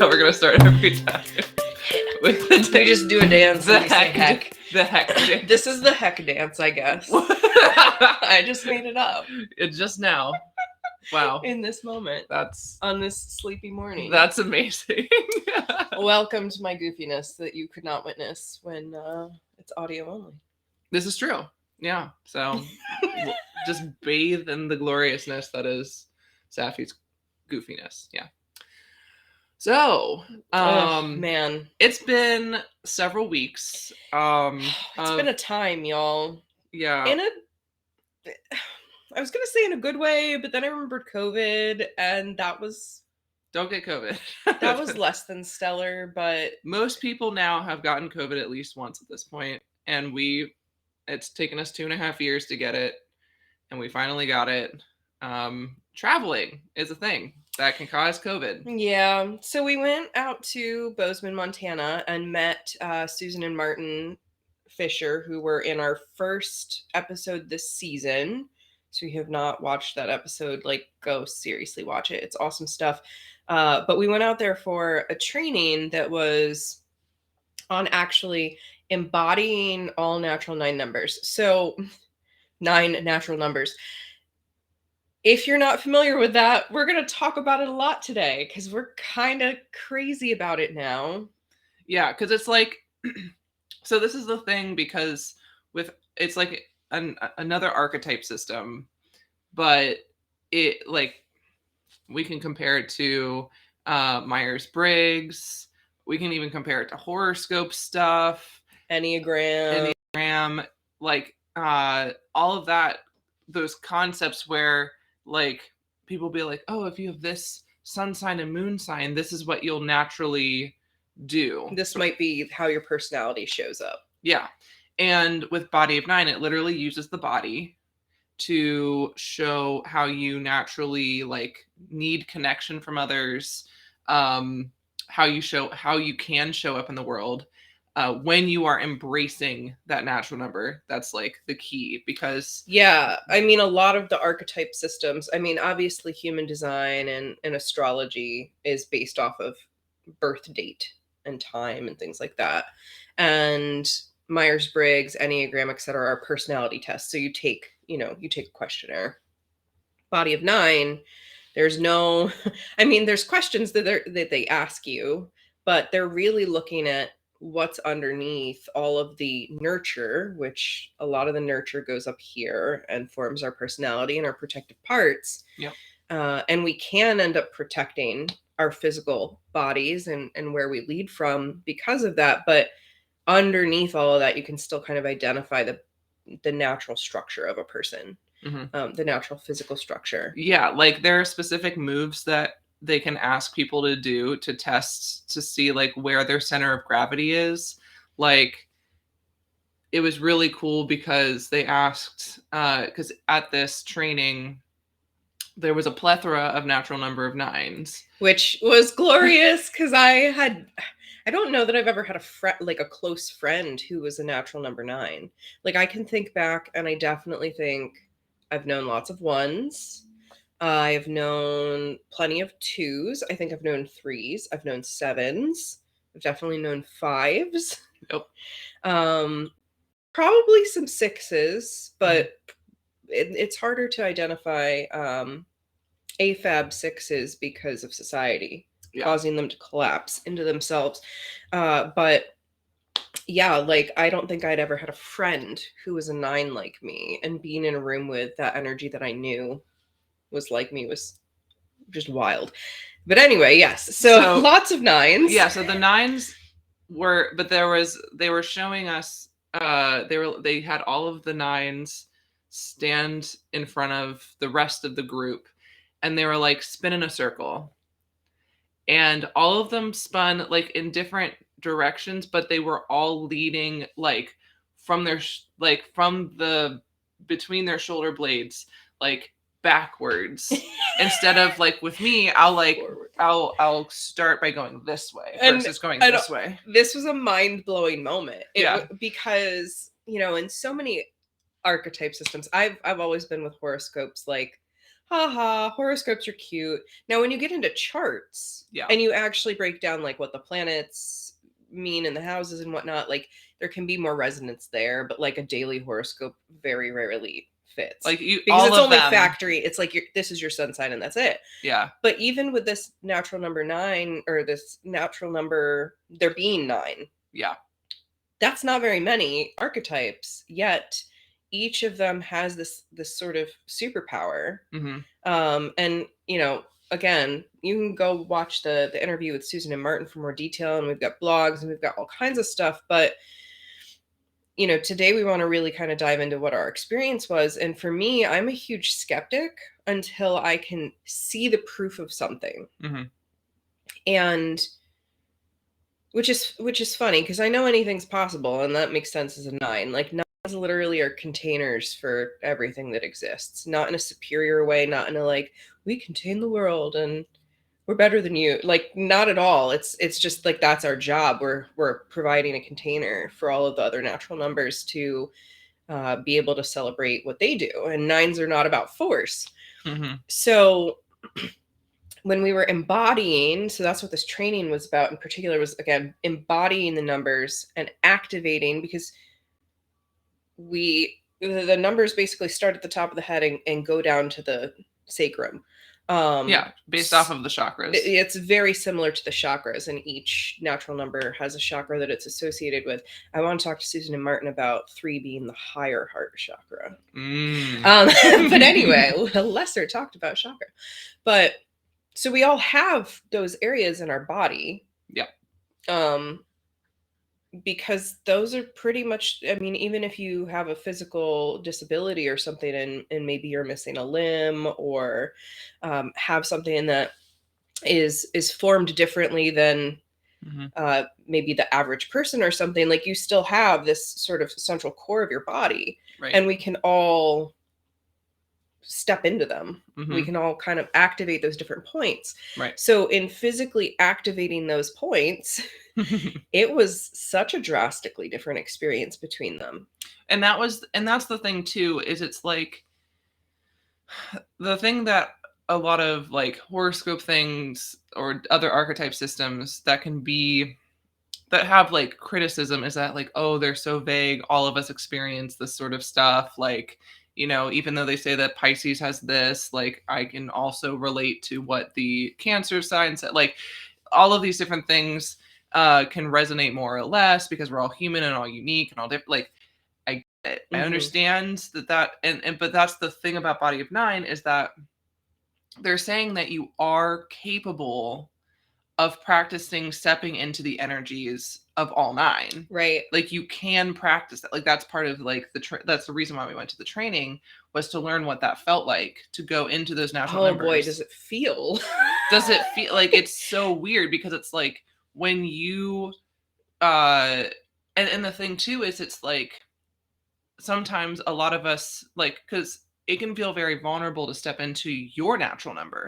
how we're gonna start every time. With the We just do a dance and we say heck. The heck dance. This is the heck dance, I guess. I just made it up. It's just now. Wow. In this moment. That's on this sleepy morning. That's amazing. Welcome to my goofiness that you could not witness when it's audio only. This is true. Yeah. So just bathe in the gloriousness that is Safi's goofiness. Yeah. So, man, it's been several weeks. It's been a time, y'all. Yeah. I was gonna say in a good way, but then I remembered COVID, and that was... Don't get COVID. That was less than stellar, but... Most people now have gotten COVID at least once at this point, and it's taken us 2.5 years to get it, and we finally got it. Traveling is a thing that can cause COVID. Yeah, so we went out to Bozeman, Montana, and met Susan and Martin Fisher, who were in our first episode this season. So if you have not watched that episode, go seriously watch it. It's awesome stuff. But we went out there for a training that was on actually embodying all natural 9 numbers. So 9 natural numbers. If you're not familiar with that, we're going to talk about it a lot today because we're kind of crazy about it now. Yeah, because it's so this is the thing, because it's like another archetype system, but it we can compare it to Myers-Briggs. We can even compare it to horoscope stuff, Enneagram, all of that, those concepts where people be like, oh, if you have this sun sign and moon sign, this is what you'll naturally do. This might be how your personality shows up. Yeah. And with Body of 9, it literally uses the body to show how you naturally need connection from others, how you can show up in the world when you are embracing that natural number. That's the key, because a lot of the archetype systems, obviously human design and astrology is based off of birth date and time and things like that, and Myers-Briggs, Enneagram, etc. are personality tests. So you take a questionnaire. Body of 9, there's no, there's questions that they ask you, but they're really looking at what's underneath all of the nurture, which a lot of the nurture goes up here and forms our personality and our protective parts. Yep. And we can end up protecting our physical bodies and where we lead from because of that. But underneath all of that, you can still kind of identify the natural structure of a person, the natural physical structure. Yeah, there are specific moves that they can ask people to do to test to see where their center of gravity is. It was really cool because they asked, because at this training there was a plethora of natural number of 9s, which was glorious because I don't know that I've ever had a close friend who was a natural number 9. I can think back, and I definitely think I've known lots of 1s. I've known plenty of 2s. I think I've known 3s. I've known 7s. I've definitely known 5s. Nope. Probably some 6s, but it's harder to identify AFAB 6s because of society. Yeah. Causing them to collapse into themselves. But yeah, I don't think I'd ever had a friend who was a 9 like me, and being in a room with that energy that I knew was like me was just wild. But anyway, yes. So lots of 9s. Yeah, so the 9s were, but they were showing us, they had all of the 9s stand in front of the rest of the group, and they were spin in a circle. And all of them spun in different directions, but they were all leading from their between their shoulder blades backwards. Instead of with me, I'll start by going this way versus going this way. This was a mind-blowing moment. Because in so many archetype systems, I've always been with horoscopes haha, horoscopes are cute. Now, when you get into charts and you actually break down like what the planets mean in the houses and whatnot, like there can be more resonance there, but like a daily horoscope very rarely fits. Like because all it's of only them. factory. It's like this is your sun sign and that's it. Yeah. But even with this natural number 9, or this natural number, there being 9. Yeah. That's not very many archetypes, yet each of them has this sort of superpower. And again, you can go watch the interview with Susan and Martin for more detail, and we've got blogs and we've got all kinds of stuff. But today we want to really kind of dive into what our experience was. And for me, I'm a huge skeptic until I can see the proof of something. And which is funny, because I know anything's possible, and that makes sense as a 9. Like, 9s literally are containers for everything that exists, not in a superior way, not in a like, we contain the world and we're better than you. Like, not at all. It's just like, that's our job. We're providing a container for all of the other natural numbers to be able to celebrate what they do. And 9s are not about force. So when we were embodying, so that's what this training was about in particular, was again embodying the numbers and activating, because the numbers basically start at the top of the head and go down to the sacrum. Based off of the chakras. It's very similar to the chakras, and each natural number has a chakra that it's associated with. I want to talk to Susan and Martin about 3 being the higher heart chakra. But anyway, lesser talked about chakra. But so we all have those areas in our body. Because those are pretty much, I mean, even if you have a physical disability or something, and maybe you're missing a limb, or have something that is formed differently than maybe the average person or something, like you still have this sort of central core of your body. And we can all step into them. We can all kind of activate those different points. So in physically activating those points, it was such a drastically different experience between them. And that's the thing too, is it's like the thing that a lot of like horoscope things or other archetype systems that have like criticism is that like, oh, they're so vague. All of us experience this sort of stuff. Like, even though they say that Pisces has this, like, I can also relate to what the Cancer sign said. Like, all of these different things can resonate more or less because we're all human and all unique and all different. Like, I get it. I understand that, but that's the thing about Body of 9, is that they're saying that you are capable of practicing stepping into the energies of all 9. Like, you can practice that. Like, that's part of like that's the reason why we went to the training, was to learn what that felt like to go into those natural numbers. Oh boy, does it feel? Does it feel like it's so weird, because it's like when you and the thing too is, it's like sometimes a lot of us, like, because it can feel very vulnerable to step into your natural number.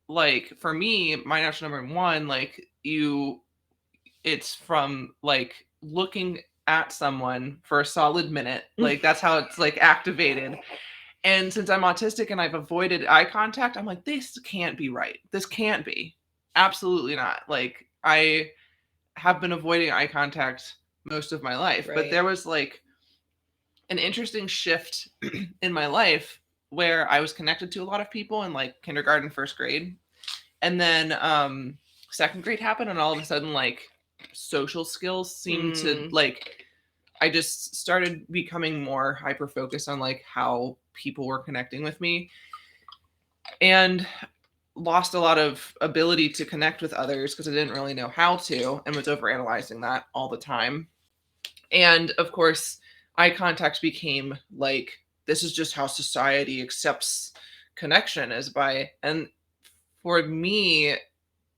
Like, for me, my natural number 1, like, it's from like looking at someone for a solid minute. Like, that's how it's like activated. And since I'm autistic and I've avoided eye contact, I'm like, this can't be right. This can't be. Absolutely not. Like, I have been avoiding eye contact most of my life. But there was like an interesting shift in my life where I was connected to a lot of people in like kindergarten, first grade. And then second grade happened, and all of a sudden, like, social skills seemed to, like, I just started becoming more hyper focused on like how people were connecting with me, and lost a lot of ability to connect with others because I didn't really know how to, and was overanalyzing that all the time. And of course, eye contact became like, this is just how society accepts connection, is by, and for me,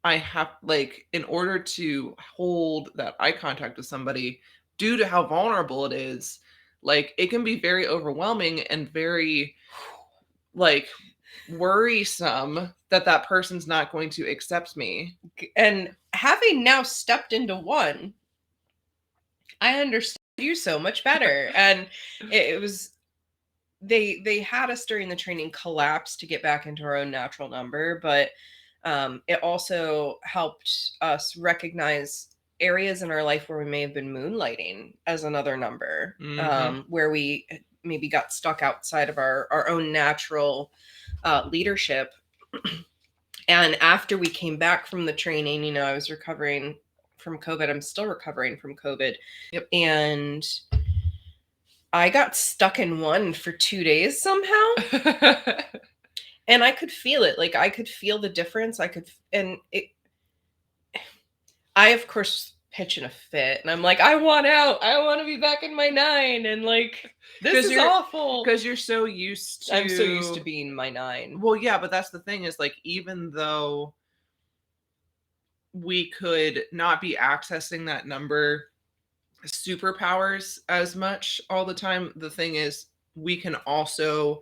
I have, like, in order to hold that eye contact with somebody, due to how vulnerable it is, like, it can be very overwhelming and very, like, worrisome that person's not going to accept me. And having now stepped into 1, I understand you so much better. And it was they had us during the training collapse to get back into our own natural number, but it also helped us recognize areas in our life where we may have been moonlighting as another number, where we maybe got stuck outside of our own natural leadership. And after we came back from the training, you know, I was recovering from COVID. I'm still recovering from COVID. Yep. And I got stuck in 1 for 2 days somehow. And I could feel it. Like, I could feel the difference. I, of course, pitch in a fit. And I'm like, I want out. I want to be back in my 9. And, like, this is awful. Because you're so used to... I'm so used to being my 9. Well, yeah, but that's the thing is, like, even though we could not be accessing that number superpowers as much all the time, the thing is, we can also...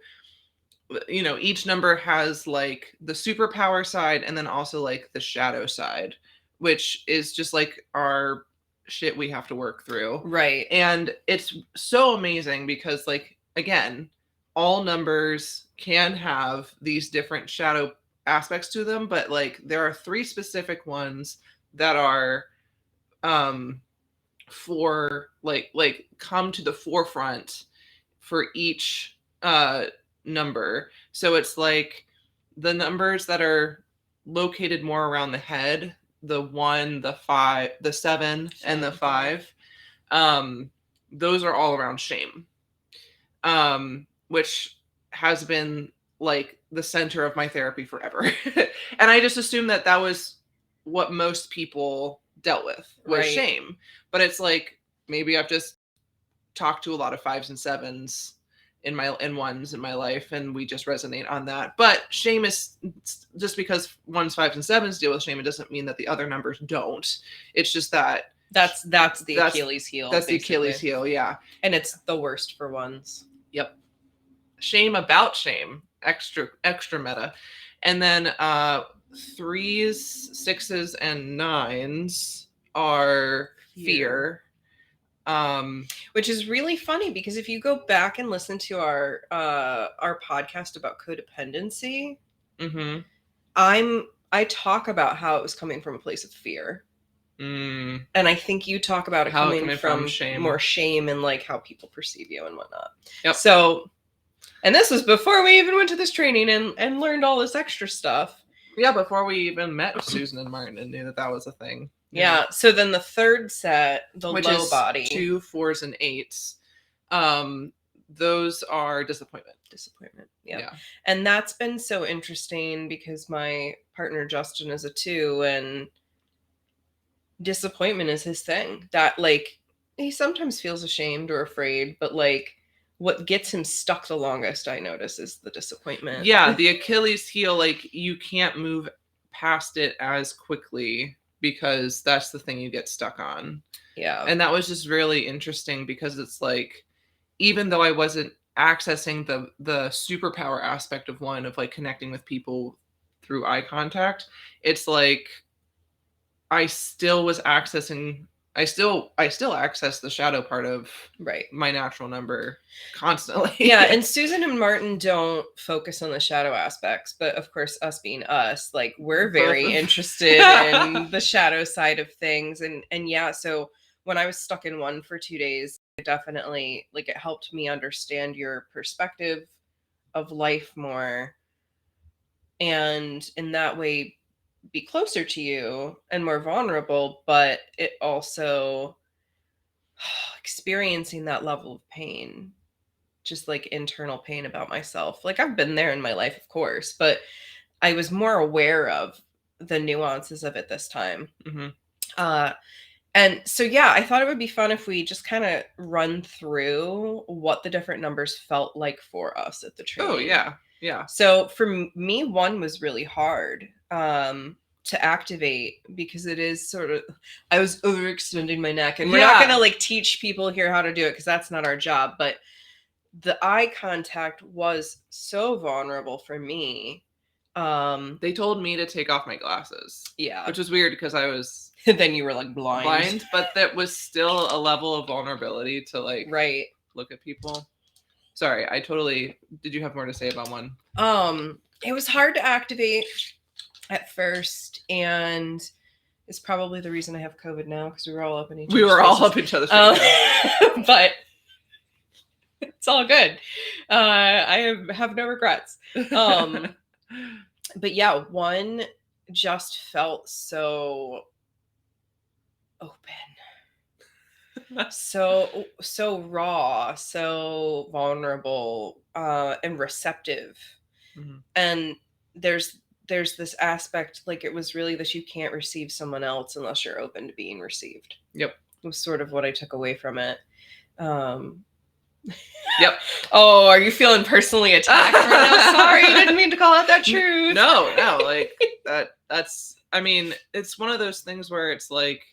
You know, each number has like the superpower side and then also like the shadow side, which is just like our shit we have to work through. Right. And it's so amazing because, like, again, all numbers can have these different shadow aspects to them, but like there are 3 specific ones that are for like come to the forefront for each number. So it's like the numbers that are located more around the head, the 1, the 5, the 7, and the 5, those are all around shame, which has been like the center of my therapy forever. And I just assumed that that was what most people dealt with, was shame. But it's like, maybe I've just talked to a lot of 5s and 7s in 1s in my life, and we just resonate on that. But shame is, just because 1s, 5s, and 7s deal with shame, it doesn't mean that the other numbers don't. It's just that that's the Achilles heel. That's basically the Achilles heel, yeah. And it's the worst for 1s. Yep. Shame about shame, extra meta. And then 3s, 6s, and 9s are fear. Which is really funny because if you go back and listen to our podcast about codependency, I talk about how it was coming from a place of fear. And I think you talk about it coming from shame. More shame and like how people perceive you and whatnot. Yep. So, and this was before we even went to this training and learned all this extra stuff. Yeah, before we even met Susan and Martin and knew that that was a thing. Yeah. So then the third set, which low is body, 2, 4s, and 8s. Those are disappointment. Yeah. And that's been so interesting because my partner Justin is a 2, and disappointment is his thing. That, like, he sometimes feels ashamed or afraid, but like what gets him stuck the longest, I notice, is the disappointment. Yeah, the Achilles heel, like, you can't move past it as quickly because that's the thing you get stuck on. Yeah. And that was just really interesting because it's like, even though I wasn't accessing the superpower aspect of 1, of like connecting with people through eye contact, it's like I still was accessing, I still access the shadow part of my natural number constantly. Yeah, and Susan and Martin don't focus on the shadow aspects, but of course, us being us, like, we're very interested in the shadow side of things. And yeah, so when I was stuck in 1 for 2 days, it definitely, like, it helped me understand your perspective of life more, and in that way be closer to you and more vulnerable. But it also, experiencing that level of pain, just like internal pain about myself, like, I've been there in my life, of course, but I was more aware of the nuances of it this time. And so, yeah, I thought it would be fun if we just kind of run through what the different numbers felt like for us at the training. Oh, yeah. Yeah. So for me, 1 was really hard to activate because it is sort of, I was overextending my neck, and we're not going to like teach people here how to do it because that's not our job. But the eye contact was so vulnerable for me. They told me to take off my glasses. Yeah. Which was weird because I was... Then you were like blind. But that was still a level of vulnerability to like right. look at people. Sorry, did you have more to say about one? It was hard to activate at first, and it's probably the reason I have COVID now, because we were all up in each other's faces. But it's all good. I have no regrets. But yeah, one just felt so open, so raw, so vulnerable, and receptive. Mm-hmm. And there's this aspect, like, it was really that you can't receive someone else unless you're open to being received. Yep. It was sort of what I took away from it. Yep. Oh, are you feeling personally attacked right now? Sorry, I didn't mean to call out that truth. No, like that's, I mean, it's one of those things where it's like,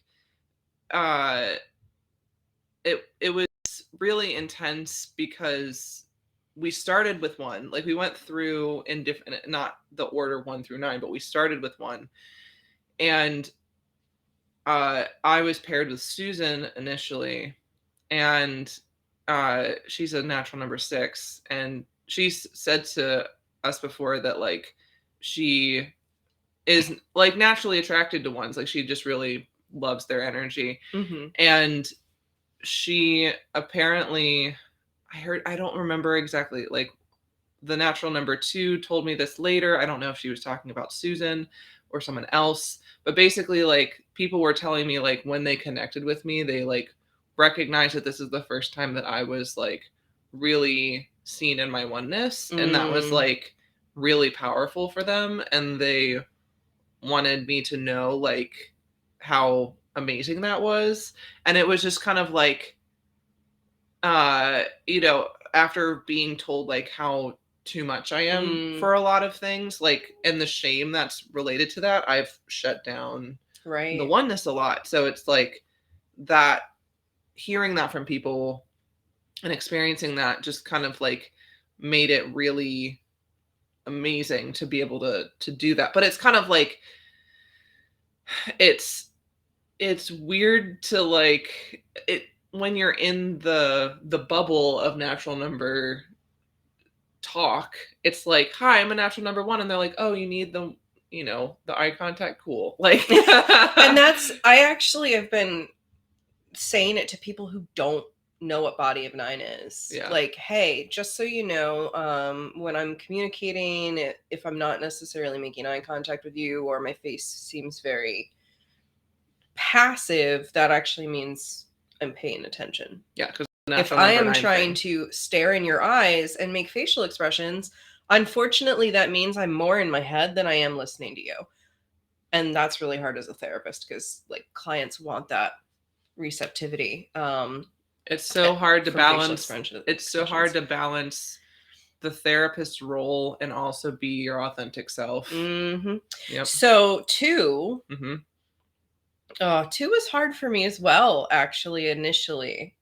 it was really intense because we started with one, like we went through in different, not the order 1 through 9, but we started with one. And I was paired with Susan initially, and she's a natural number 6, and she's said to us before that like she is like naturally attracted to ones, like she just really loves their energy. Mm-hmm. And she apparently, I don't remember exactly, like the natural number 2 told me this later. I don't know if she was talking about Susan or someone else, but basically like people were telling me like when they connected with me, they like recognized that this is the first time that I was like really seen in my oneness, and that was like really powerful for them, and they wanted me to know like how amazing that was. And it was just kind of like after being told like how too much I am for a lot of things, like, and the shame that's related to that, I've shut down the oneness a lot. So it's like that, hearing that from people and experiencing that just kind of like made it really amazing to be able to do that. But it's kind of like it's weird to like it when you're in the bubble of natural number talk. It's like, hi, I'm a natural number 1, and they're like, oh, you need the eye contact, cool, like. And that's, I actually have been saying it to people who don't know what body of 9 is. Yeah. Like, hey, just so you know, when I'm communicating, if I'm not necessarily making eye contact with you, or my face seems very passive, that actually means I'm paying attention. Yeah, because if I am trying to stare in your eyes and make facial expressions, unfortunately, that means I'm more in my head than I am listening to you. And that's really hard as a therapist, because like clients want that receptivity. It's so hard to balance. It's so hard to balance the therapist's role and also be your authentic self. Mm-hmm. Yep. So 2. Mm-hmm. 2 was hard for me as well, actually, initially.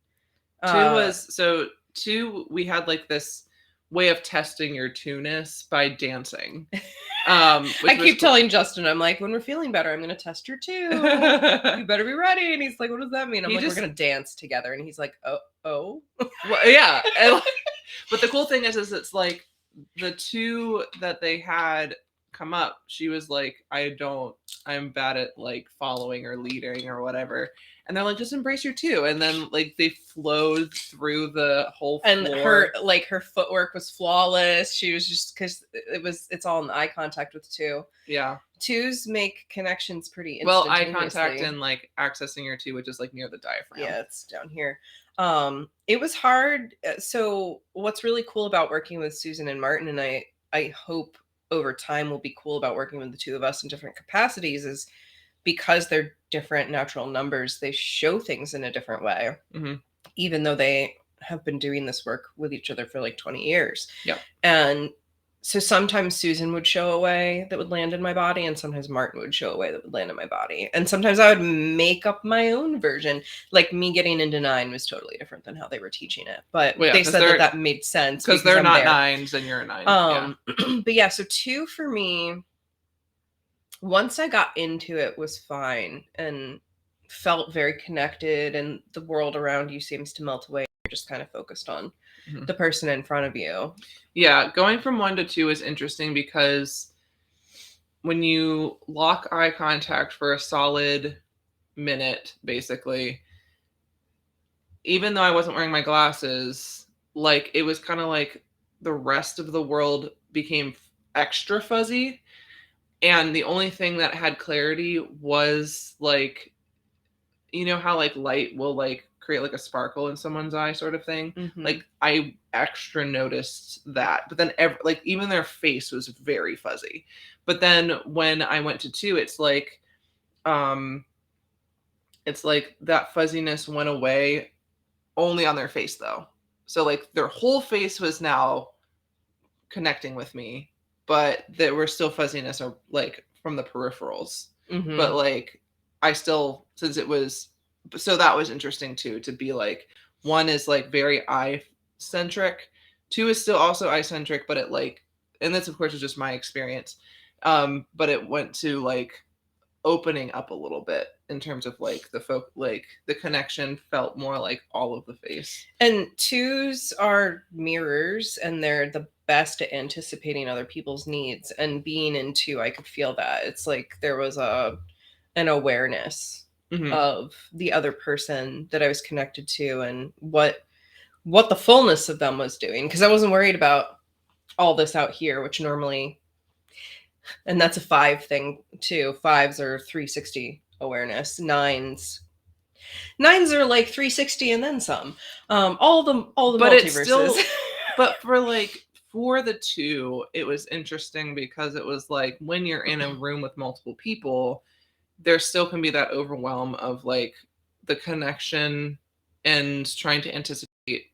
2, we had like this way of testing your 2-ness by dancing. I keep telling Justin, I'm like, when we're feeling better, I'm going to test your 2. You better be ready. And he's like, what does that mean? I'm like, we're going to dance together. And he's like, oh. Well, yeah. But the cool thing is it's like the 2 that they had come up, she was like, I'm bad at like following or leading or whatever. And they're like, just embrace your 2. And then like they flowed through the whole floor. And her footwork was flawless. She was just, because it's all in eye contact with 2. Yeah. 2s make connections pretty instantaneously. Well, eye contact and like accessing your 2, which is like near the diaphragm. Yeah, it's down here. It was hard. So what's really cool about working with Susan and Martin, and I hope over time will be cool about working with the 2 of us in different capacities, is because they're different natural numbers, they show things in a different way. Mm-hmm. Even though they have been doing this work with each other for like 20 years. Yeah. And so sometimes Susan would show a way that would land in my body, and sometimes Martin would show a way that would land in my body. And sometimes I would make up my own version. Like me getting into 9 was totally different than how they were teaching it. But they said that made sense. Because they're not 9s and you're a 9. Yeah. But yeah, so 2 for me, once I got into it, was fine and felt very connected, and the world around you seems to melt away. just kind of focused on Mhm. the person in front of you. Yeah, going from 1 to 2 is interesting because when you lock eye contact for a solid minute, basically, even though I wasn't wearing my glasses, like it was kind of like the rest of the world became extra fuzzy. And the only thing that had clarity was like, you know how like light will like create like a sparkle in someone's eye sort of thing. Mhm. Like I extra noticed that, but then like even their face was very fuzzy. But then when I went to 2, um it's like that fuzziness went away only on their face though. So like their whole face was now connecting with me, but there were still fuzziness or like from the peripherals. Mhm. But like I still, since it was, so that was interesting too, to be like 1 is like very eye centric, 2 is still also eye centric, but it like, and this of course is just my experience, but it went to like opening up a little bit in terms of like like the connection felt more like all of the face. And 2s are mirrors, and they're the best at anticipating other people's needs. And being in 2, I could feel that. It's like there was an awareness Mhm. of the other person that I was connected to, and what the fullness of them was doing, because I wasn't worried about all this out here, which normally, and that's a 5 thing too. 5s are 360 awareness. 9s are like 360 and then some. All the But it's multiverses. still, but for like for the 2, it was interesting because it was like when you're in a room with multiple people, there still can be that overwhelm of like the connection and trying to anticipate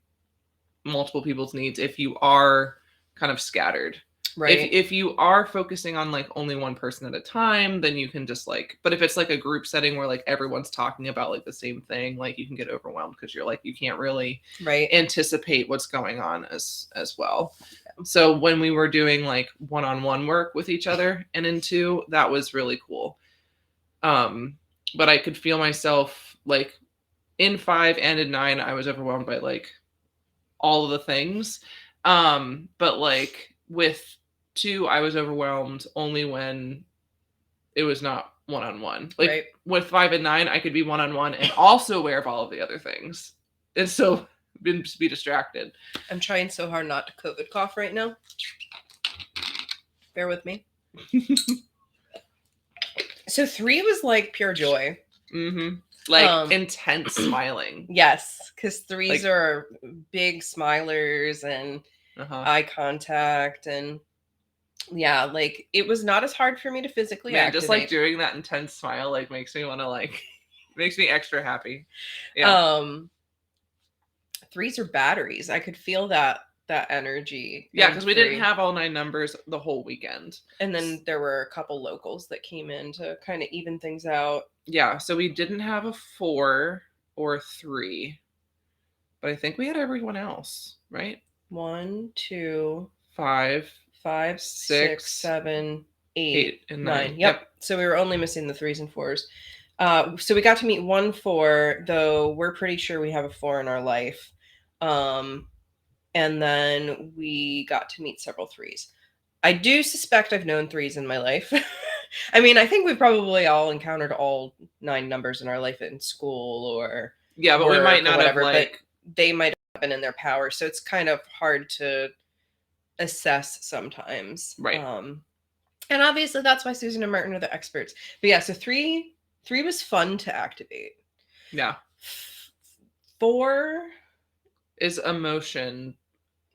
multiple people's needs if you are kind of scattered. Right. If you are focusing on like only one person at a time, then you can just like, but if it's like a group setting where like everyone's talking about like the same thing, like you can get overwhelmed because you're like you can't really Right. anticipate what's going on as well. So when we were doing like one-on-one work with each other and in 2, that was really cool. But I could feel myself like in 5 and in 9, I was overwhelmed by like all of the things. But like with 2, I was overwhelmed only when it was not one-on-one. Like Right. with 5 and 9, I could be one-on-one and also aware of all of the other things and still be distracted. I'm trying so hard not to COVID cough right now. Bear with me. So 3 was like pure joy. Mm-hmm. Like intense smiling. Yes, because 3s Like, are big smilers and eye contact, and yeah, like it was not as hard for me to physically activate. Just like doing that intense smile like makes me want to like makes me extra happy. Yeah. 3s are batteries. I could feel that energy. Yeah, because we didn't have all 9 numbers the whole weekend. And then there were a couple locals that came in to kind of even things out. Yeah, so we didn't have a 4 or 3, but I think we had everyone else, right? 1, 2, 5, 5, 6, 7, 8, and 9. Yep. So we were only missing the 3s and 4s. So we got to meet 1 4, though we're pretty sure we have a 4 in our life. And then we got to meet several 3s. I do suspect I've known 3s in my life. I mean, I think we probably all encountered all 9 numbers in our life in school or but we might not have like, but they might have been in their power, so it's kind of hard to assess sometimes. Right. And obviously that's why Susan and Martin are the experts. But yeah, so 3 was fun to activate. Yeah. 4 is emotion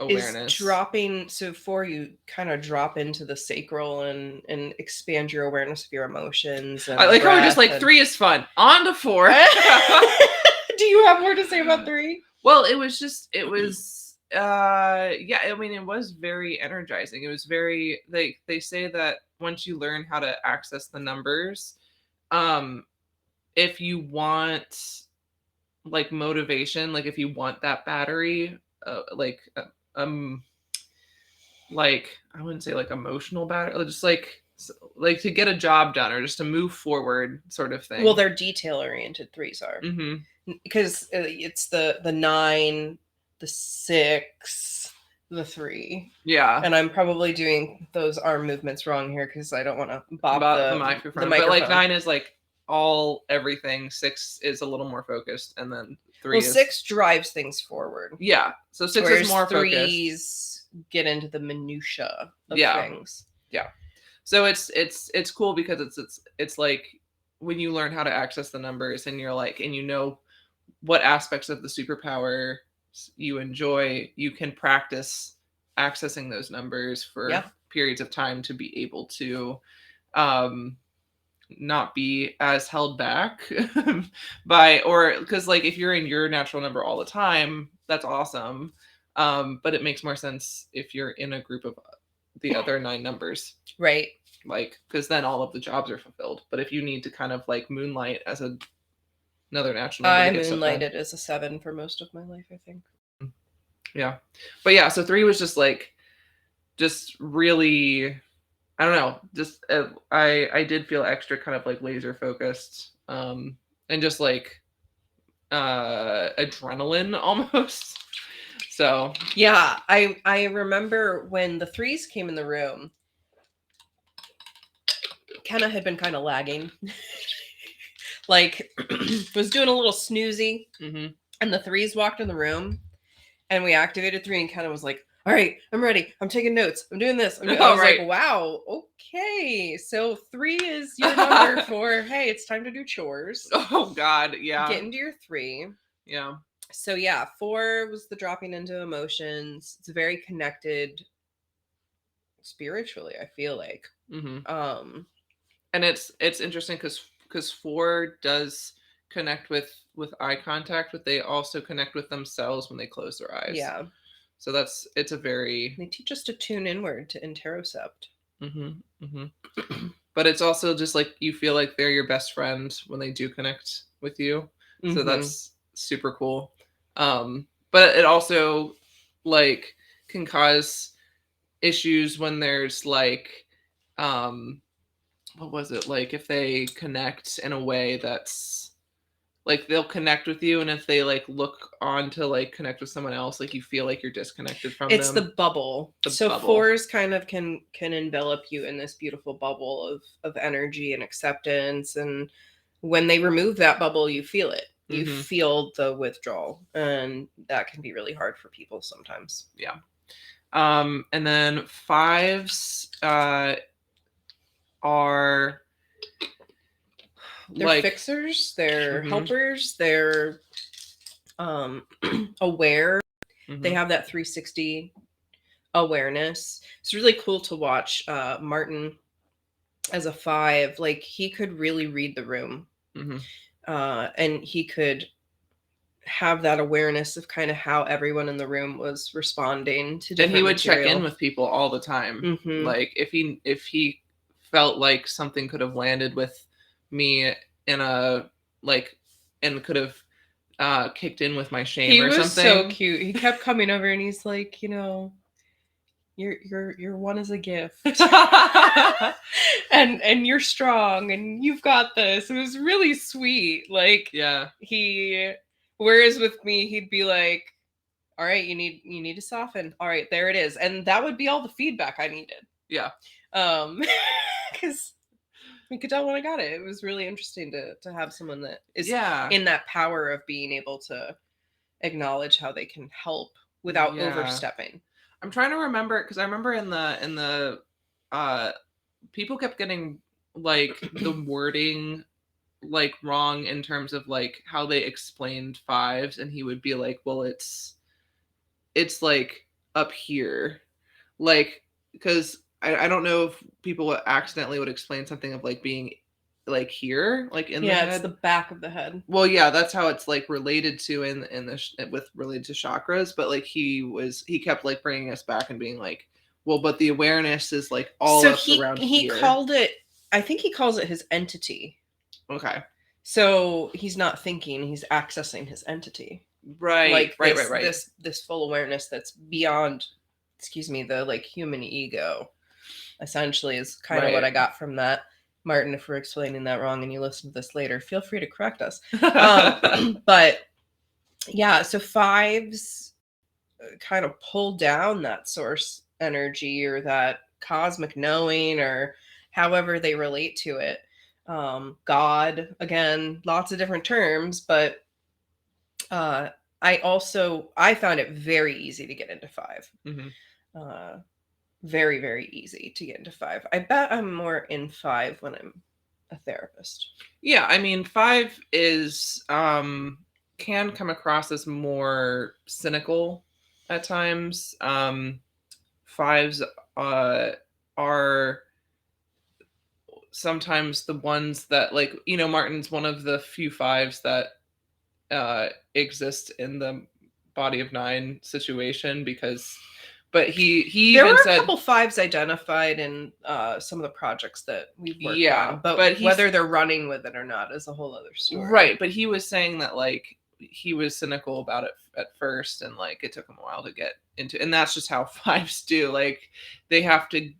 awareness. Is dropping. So 4, you kind of drop into the sacral and expand your awareness of your emotions. And I like how we're just like 3 is fun. On to 4. Do you have more to say about 3? Well, it was yeah, I mean, it was very energizing. It was very, they say that once you learn how to access the numbers, if you want like motivation, like if you want that battery, like I wouldn't say like emotional battery, just like to get a job done or just to move forward sort of thing. Well, they're detail oriented 3s are. Mm-hmm. Because it's the 9 the 6, the 3. Yeah. And I'm probably doing those arm movements wrong here because I don't want to bop About the microphone. microphone. But like 9 is like all everything. 6 is a little more focused, and then 3 is 6 drives things forward. Yeah. So 6 Whereas is more 3s focused. get into the minutia of things. Yeah. So it's cool because it's like when you learn how to access the numbers and you're like, and you know what aspects of the superpower you enjoy, you can practice accessing those numbers for periods of time to be able to not be as held back by, or because like if you're in your natural number all the time, that's awesome. But it makes more sense if you're in a group of the other 9 numbers. Right. Like, because then all of the jobs are fulfilled. But if you need to kind of like moonlight as another natural number, I moonlighted as a 7 for most of my life, I think. Yeah. But yeah, so 3 was just really, I don't know, just I did feel extra kind of like laser focused, and just like adrenaline almost. So yeah, I remember when the 3s came in the room, Kenna had been kind of lagging. Like was doing a little snoozy. Mm-hmm. And the 3s walked in the room and we activated 3 and Kenna was like, all right, I'm ready. I'm taking notes. I'm doing this. I was like, wow, okay. So 3 is your number for, hey, it's time to do chores. Oh, God, yeah. Get into your 3. Yeah. So, yeah, 4 was the dropping into emotions. It's very connected spiritually, I feel like. Mm-hmm. And it's interesting because 4 does connect with eye contact, but they also connect with themselves when they close their eyes. Yeah. So it's a very... They teach us to tune inward, to interocept. Mm-hmm. Mm-hmm. But it's also just like you feel like they're your best friend when they do connect with you. Mm-hmm. So that's super cool. But it also like can cause issues when there's like what was it, like if they connect in a way that's like they'll connect with you, and if they like look on to like connect with someone else, like you feel like you're disconnected from them. It's the bubble. So 4s kind of can envelop you in this beautiful bubble of energy and acceptance, and when they remove that bubble, you feel it. You feel the withdrawal, and that can be really hard for people sometimes. Yeah. And then 5s are they're like fixers, they're helpers, they're aware. They have that 360 awareness. It's really cool to watch Martin as a 5. Like he could really read the room, and he could have that awareness of kind of how everyone in the room was responding to different and he would material. check in with people all the time. Like if he felt like something could have landed with me in a like and could have kicked in with my shame or something. He was so cute. He kept coming over and he's like, you know, your one is a gift. and you're strong and you've got this. It was really sweet. Like, yeah. Whereas with me, he'd be like, all right, you need to soften. All right, there it is. And that would be all the feedback I needed. Yeah. Because we could tell when I got it. It was really interesting to have someone that is in that power of being able to acknowledge how they can help without overstepping. I'm trying to remember, because I remember in the people kept getting like the wording like wrong in terms of like how they explained 5s, and he would be like, well, it's like up here, like, because I don't know if people accidentally would explain something of like being like here, like in the head. It's the back of the head. Well, yeah, that's how it's like related to in the related to chakras, but like he kept like bringing us back and being like, well, but the awareness is like all up around here. He called it, I think he calls it his entity. Okay. So he's not thinking, he's accessing his entity. Right. Like right. This full awareness that's beyond, the like human ego, essentially, is kind of what I got from that. Martin, if we're explaining that wrong and you listen to this later, feel free to correct us. But yeah, so 5s kind of pull down that source energy or that cosmic knowing or however they relate to it. God, again, lots of different terms, but I found it very easy to get into 5. Uh, very, very easy to get into 5. I bet I'm more in 5 when I'm a therapist. Yeah, I mean, 5 is can come across as more cynical at times. 5s are sometimes the ones that, like, Martin's one of the few 5s that exist in the body of 9 situation, but he there even were a said couple 5s identified in some of the projects that we've worked on, but but whether they're running with it or not is a whole other story. Right, but he was saying that, like, he was cynical about it at first, and, like, it took him a while to get into, and that's just how 5s do. Like, they have to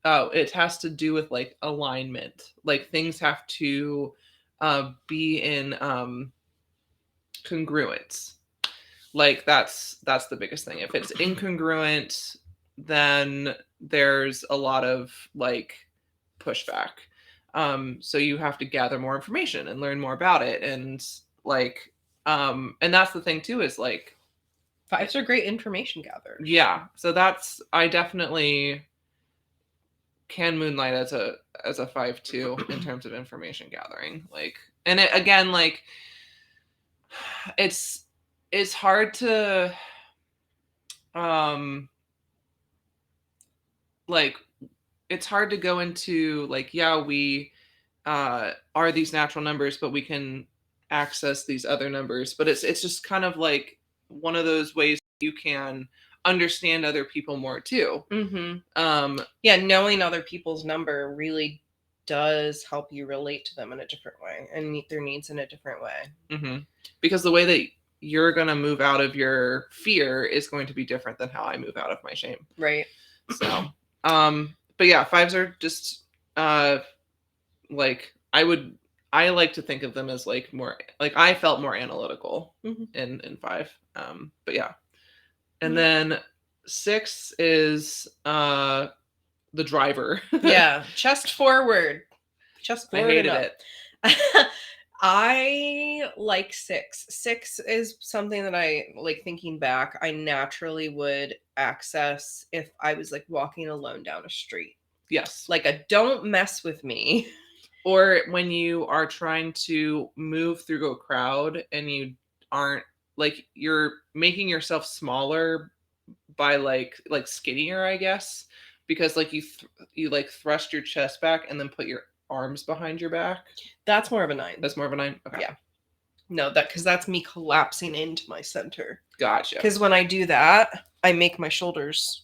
it has to do with, like, alignment. Like, things have to be in congruence. Like, that's the biggest thing. If it's incongruent, then there's a lot of, like, pushback. So you have to gather more information and learn more about it, and, like, and that's the thing too, is, like, 5s are great information gatherers. yeah. So I definitely can moonlight as a 5 too, in terms of information gathering. Like, and it, again, like, it's hard to like, it's hard to go into, like, yeah, we are these natural numbers, but we can access these other numbers. But it's just kind of like one of those ways you can understand other people more too. Yeah, knowing other people's number really does help you relate to them in a different way and meet their needs in a different way. Because the way that you're going to move out of your fear is going to be different than how I move out of my shame. Right. So, but yeah, 5s are just like, I like to think of them as, like, more, like, I felt more analytical in 5. But yeah. And then 6 is the driver. Yeah, chest forward. Chest forward. I hated it. I like 6. 6 is something that I, like, thinking back, I naturally would access if I was, like, walking alone down a street. Yes. Like, a don't mess with me. Or when you are trying to move through a crowd and you aren't, like, you're making yourself smaller by, like skinnier, I guess, because, like, you like thrust your chest back and then put your arms behind your back. That's more of a 9. That's more of a 9. Okay. Yeah. No, because that's me collapsing into my center. Gotcha. Because when I do that, I make my shoulders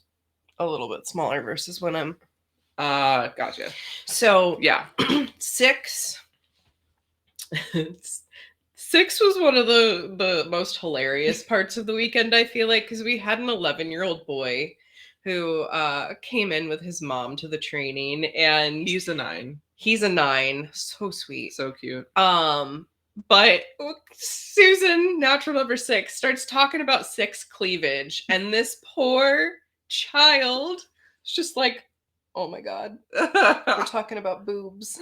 a little bit smaller versus when I'm. Gotcha. So yeah, 6. 6 was one of the most hilarious parts of the weekend, I feel like, because we had an 11-year-old boy who came in with his mom to the training, and he's a 9. He's a 9. So sweet. So cute. But Susan, natural number 6, starts talking about 6 cleavage, and this poor child is just like, oh my God, we're talking about boobs.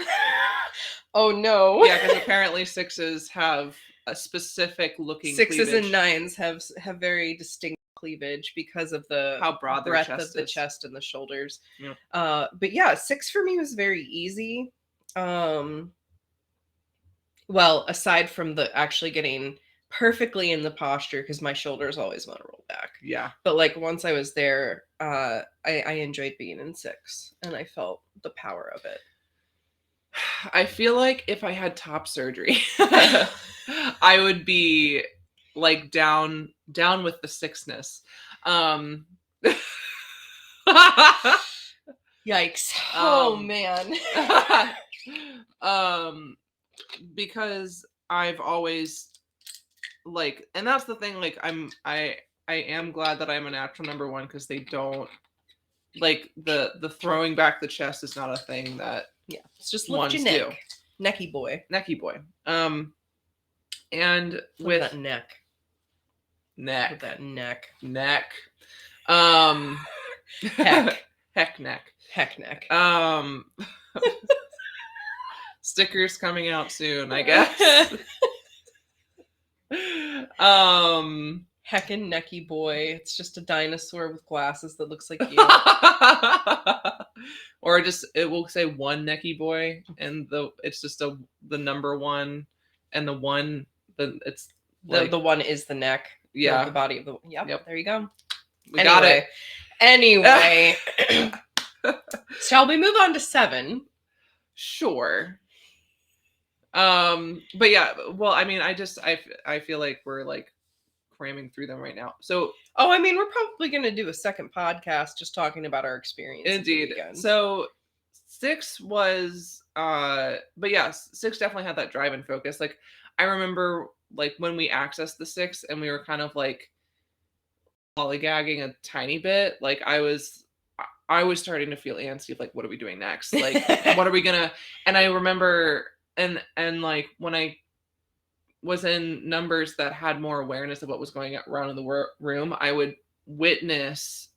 Oh no. Yeah, because apparently 6s have a specific looking 6s cleavage. and 9s have very distinct cleavage because of the how broad their breadth chest of the is. chest and the shoulders. Yeah. But yeah, 6 for me was very easy. Well, aside from the actually getting perfectly in the posture, because my shoulders always want to roll back. Yeah. But, like, once I was there, I enjoyed being in 6, and I felt the power of it. I feel like if I had top surgery, I would be, like, down with the 6ness. Yikes. Oh man. Because I've always, like, and that's the thing, like, I am glad that I'm a natural number 1, because they don't, like, the throwing back the chest is not a thing that it's just lift your neck. do. Necky boy. And with that neck. Neck. With that neck. Neck. Heck. Heck neck. Heck neck. Stickers coming out soon, I guess. Heckin' necky boy. It's just a dinosaur with glasses that looks like you. Or just it will say one necky boy, and it's just the number one, and the one it's like, the one is the neck. Yeah. Not the body of the. Yep. There you go. We got it. Anyway. Shall we move on to 7? Sure. But yeah, well, I mean, I feel like we're like cramming through them right now. So I mean, we're probably going to do a second podcast just talking about our experience. Indeed. So 6 was but yeah, 6 definitely had that drive and focus. Like I remember like when we accessed the 6 and we were kind of like lollygagging a tiny bit, like I was starting to feel antsy of like, what are we doing next? Like what are we gonna, and I remember and like when I was in numbers that had more awareness of what was going around in the room, I would witness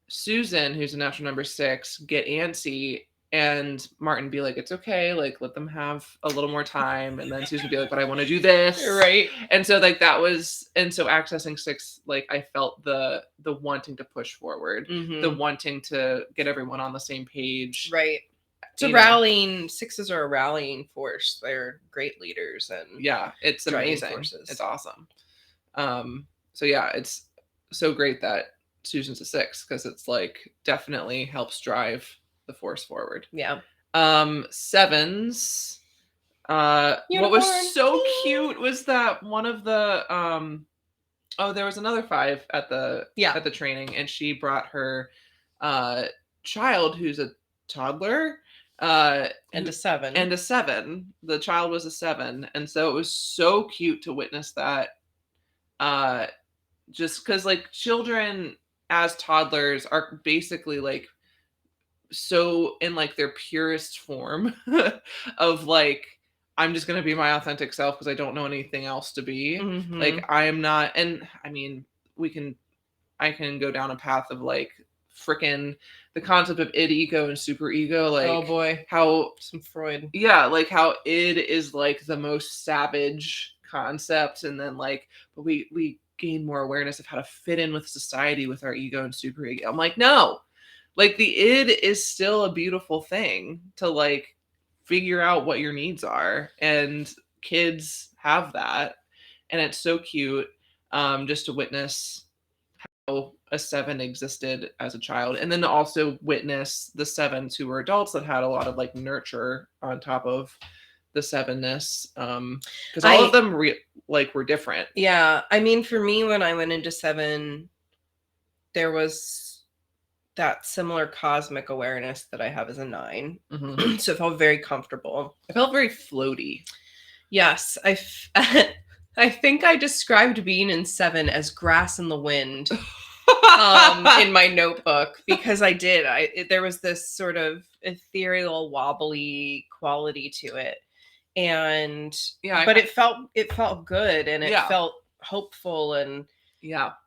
Susan, who's a natural number 6, get antsy, and Martin be like, it's okay, like let them have a little more time, and then Susan would be like, but I want to do this, right? And so like that was, and so accessing 6, like I felt the wanting to push forward, the wanting to get everyone on the same page, right? It's rallying. 6s are a rallying force. They're great leaders, and yeah, it's amazing. Forces. It's awesome. So yeah, it's so great that Susan's a 6 because it's like definitely helps drive the force forward. Yeah. 7s. What was so cute was that one of the there was another 5 at the training, and she brought her child who's a toddler. And a 7. The child was a 7, and so it was so cute to witness that. Just because like children as toddlers are basically like so in like their purest form of like, I'm just gonna be my authentic self because I don't know anything else to be. Like I am not, and I mean I can go down a path of like freaking the concept of id, ego, and super ego. Like, oh boy, how some Freud. Yeah, like how id is like the most savage concept, and then like, but we gain more awareness of how to fit in with society with our ego and super ego. I'm like, no, like the id is still a beautiful thing to like figure out what your needs are, and kids have that, and it's so cute just to witness how a 7 existed as a child, and then to also witness the 7s who were adults that had a lot of like nurture on top of the 7ness, because all of them were different. Yeah, I mean, for me, when I went into 7, there was that similar cosmic awareness that I have as a 9. So it felt very comfortable. I felt very floaty. Yes, I think I described being in 7 as grass in the wind in my notebook, because I did. There was this sort of ethereal, wobbly quality to it, and but it felt good, and it felt hopeful, and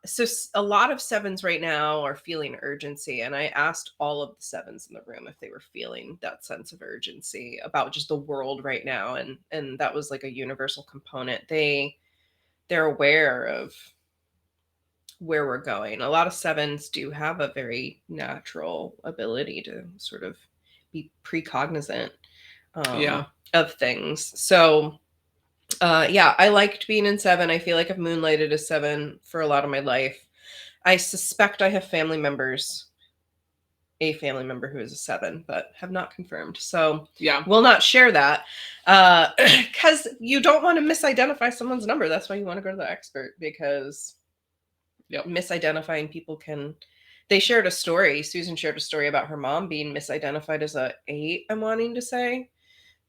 so a lot of 7s right now are feeling urgency, and I asked all of the 7s in the room if they were feeling that sense of urgency about just the world right now, and that was like a universal component. They're aware of where we're going. A lot of 7s do have a very natural ability to sort of be precognizant of things. So I liked being in 7. I feel like I've moonlighted as 7 for a lot of my life. I suspect I have a family member who is a 7, but have not confirmed. So will not share that because you don't want to misidentify someone's number. That's why you want to go to the expert, because misidentifying people they shared a story. Susan shared a story about her mom being misidentified as a 8, I'm wanting to say.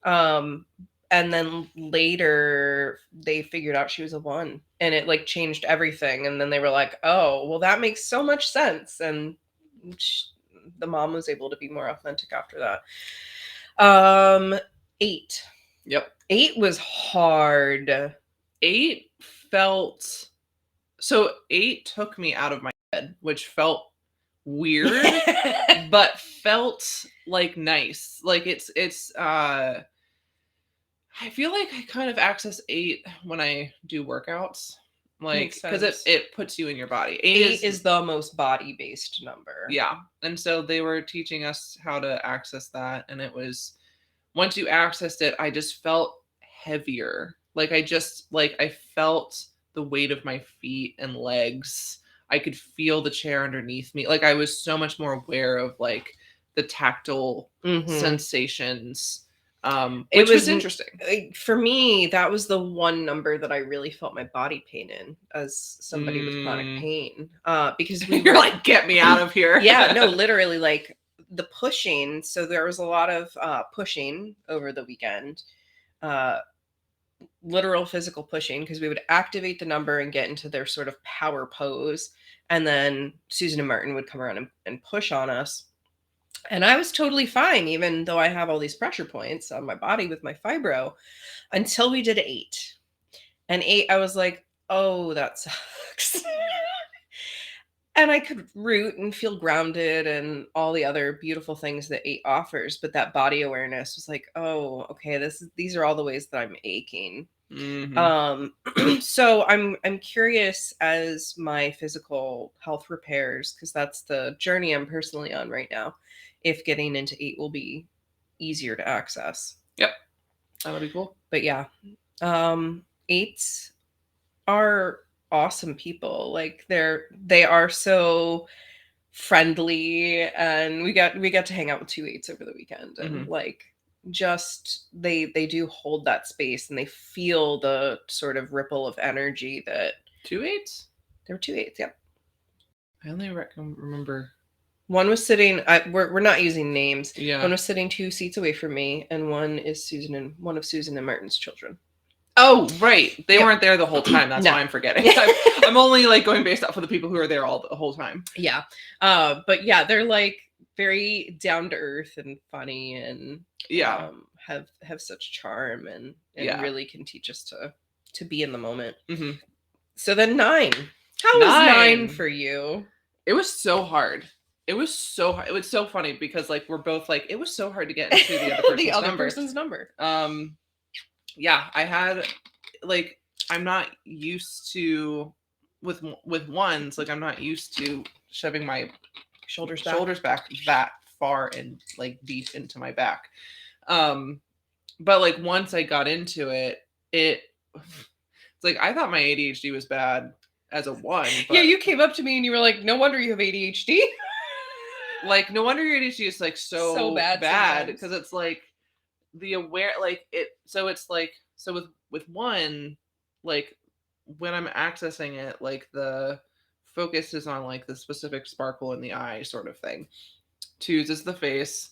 And then later they figured out she was a 1, and it like changed everything. And then they were like, oh, well, that makes so much sense. And the mom was able to be more authentic after that. 8. Yep. 8 was hard. 8 felt So 8 took me out of my head, which felt weird, but felt like nice. Like it's I feel like I kind of access 8 when I do workouts. Like, Makes because sense. it puts you in your body. 8 is the most body-based number. Yeah. And so they were teaching us how to access that. And it was, once you accessed it, I just felt heavier. Like I felt the weight of my feet and legs. I could feel the chair underneath me. Like I was so much more aware of like the tactile sensations. Which was interesting. For me, that was the one number that I really felt my body pain in as somebody with chronic pain. Because you're like, get me out of here. Yeah, no, literally, like the pushing. So there was a lot of pushing over the weekend, literal physical pushing, because we would activate the number and get into their sort of power pose. And then Susan and Martin would come around and push on us. And I was totally fine, even though I have all these pressure points on my body with my fibro, until we did 8. And 8, I was like, oh, that sucks. And I could root and feel grounded and all the other beautiful things that 8 offers. But that body awareness was like, oh, okay, these are all the ways that I'm aching. So I'm curious, as my physical health repairs, because that's the journey I'm personally on right now, if getting into 8 will be easier to access. Yep. That would be cool. But yeah, 8s are awesome people. Like they are so friendly, and we got to hang out with 2 8s over the weekend, and like just they do hold that space, and they feel the sort of ripple of energy that 2 8s. There were 2 8s. Yep. I only remember one was sitting. We're not using names. Yeah. One was sitting 2 seats away from me, and one of Susan and Martin's children. Oh, right. They weren't there the whole time. That's why I'm forgetting. I'm only like going based off of the people who are there the whole time. Yeah. But yeah, they're like very down to earth and funny, and have such charm, and really can teach us to be in the moment. So then 9. How was 9 for you? It was so hard. It was so hard. It was so funny because like we're both like, it was so hard to get into the other person's number. Yeah, I had like, I'm not used to with ones, like I'm not used to shoving my shoulders back that far and like deep into my back. But like once I got into it, it's like I thought my ADHD was bad as a 1. But, yeah, you came up to me and you were like, no wonder you have ADHD. Like, no wonder your ADHD is like so bad because it's like the aware, like it. So it's like, so with 1, like when I'm accessing it, like the focus is on like the specific sparkle in the eye sort of thing. 2s is the face.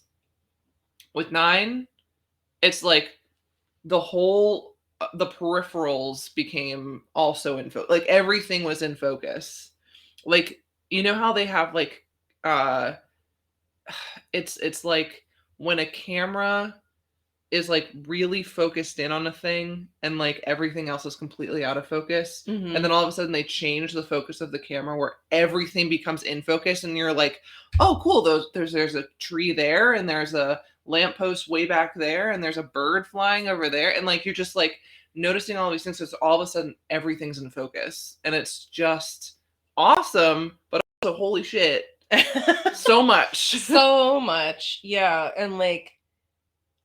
With 9, it's like the peripherals became also in focus. Like everything was in focus. Like, you know how they have like, it's like when a camera is like really focused in on a thing and like everything else is completely out of focus, and then all of a sudden they change the focus of the camera where everything becomes in focus, and you're like, oh cool, there's a tree there, and there's a lamppost way back there, and there's a bird flying over there, and like you're just like noticing all these things, so all of a sudden everything's in focus, and it's just awesome, but also holy shit. So much. Yeah. And like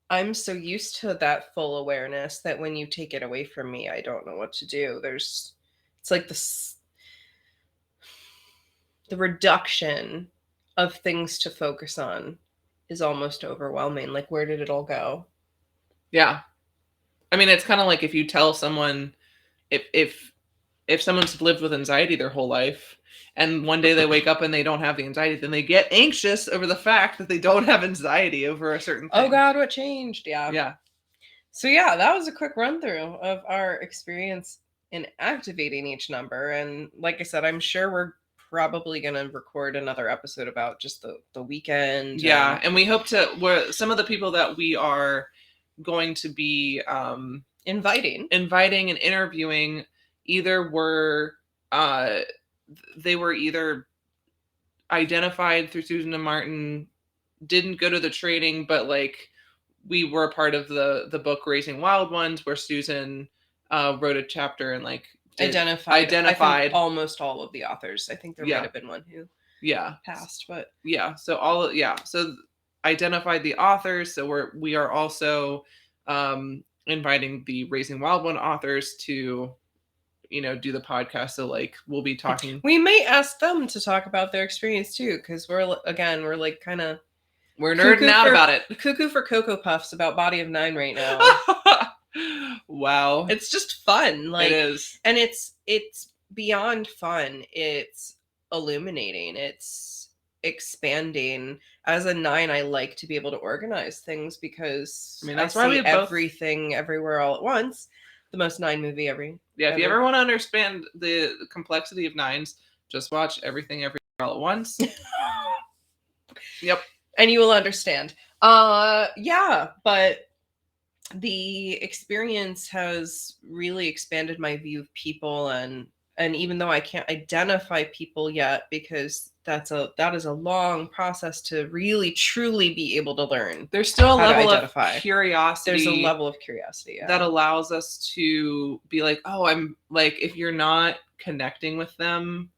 I'm so used to that full awareness that when you take it away from me, I don't know what to do. It's like the reduction of things to focus on is almost overwhelming. Like, where did it all go? Yeah. I mean, it's kind of like if you tell someone, if someone's lived with anxiety their whole life, and one day they wake up and they don't have the anxiety, then they get anxious over the fact that they don't have anxiety over a certain thing. Oh God, what changed? Yeah. Yeah. So yeah, that was a quick run through of our experience in activating each number. And like I said, I'm sure we're probably going to record another episode about just the weekend. Yeah. And we hope some of the people that we are going to be inviting and interviewing either were they were either identified through Susan and Martin, didn't go to the training, but like we were a part of the book Raising Wild Ones, where Susan wrote a chapter and like identified I think almost all of the authors. I think there might have been one who passed, but so identified the authors. So we are also inviting the Raising Wild One authors to do the podcast. So like we'll be talking, we may ask them to talk about their experience too, because we're like kind of nerding out about it, cuckoo for Cocoa Puffs about Body of Nine right now. Wow, it's just fun. Like, it is, and it's beyond fun. It's illuminating. It's expanding. As a 9, I like to be able to organize things, because that's why we have everything everywhere all at once. The most 9 movie ever. If you ever want to understand the complexity of 9s, just watch Everything Everywhere All at Once. Yep. And you will understand. Yeah, but the experience has really expanded my view of people, and even though I can't identify people yet, because that is a long process to really truly be able to learn. There's still a level of curiosity. There's a level of curiosity that allows us to be like, oh, I'm like, if you're not connecting with them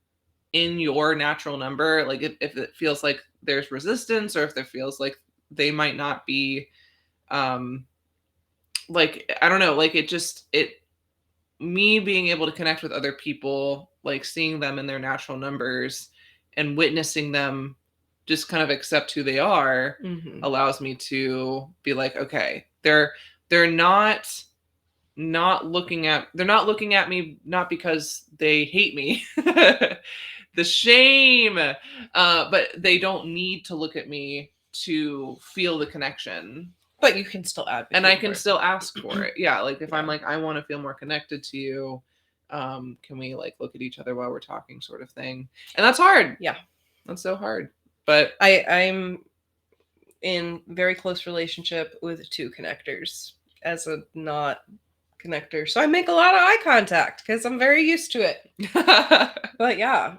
in your natural number, like if it feels like there's resistance, or if it feels like they might not be like, I don't know, like me being able to connect with other people, like seeing them in their natural numbers and witnessing them just kind of accept who they are, allows me to be like, okay, they're not looking at me not because they hate me, the shame, but they don't need to look at me to feel the connection. But you can still advocate, and I can still ask for it. Yeah, like if I'm like, I want to feel more connected to you, can we like look at each other while we're talking, sort of thing. And that's hard. Yeah, that's so hard. But I'm in very close relationship with 2 connectors as a not connector, so I make a lot of eye contact because I'm very used to it. But yeah,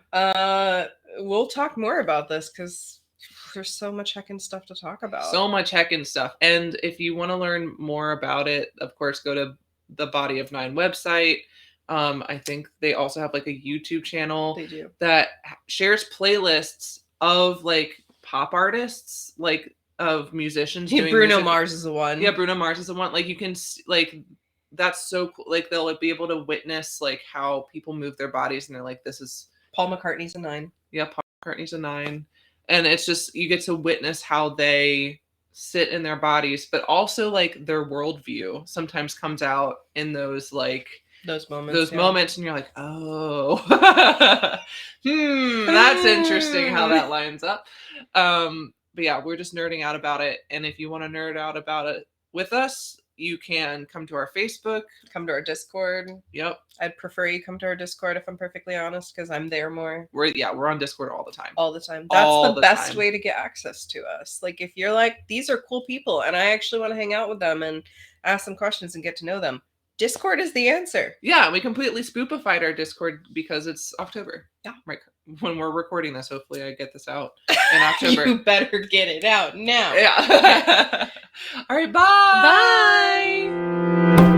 we'll talk more about this because there's so much heckin' stuff to talk about. So much heckin' stuff. And if you want to learn more about it, of course, go to the Body of 9 website. I think they also have like a YouTube channel. They do. That shares playlists of like pop artists, like of musicians. Yeah, Bruno Mars is the one. Yeah, Bruno Mars is the one. Like you can like, that's so cool. Like they'll be able to witness like how people move their bodies, and they're like, this is Paul McCartney's a 9. Yeah, Paul McCartney's a 9. And it's just, you get to witness how they sit in their bodies, but also like their worldview sometimes comes out in those like those moments, and you're like, oh, that's interesting how that lines up. But yeah, we're just nerding out about it. And if you want to nerd out about it with us, you can come to our Facebook, come to our Discord. Yep. I'd prefer you come to our Discord, if I'm perfectly honest, because I'm there more. We're on Discord all the time. All the time. That's the best way to get access to us. Like if you're like, these are cool people and I actually want to hang out with them and ask them questions and get to know them, Discord is the answer. Yeah, we completely spoopified our Discord because it's October. Yeah. Right. When we're recording this, hopefully I get this out in October. You better get it out now. Yeah. All right, bye. Bye.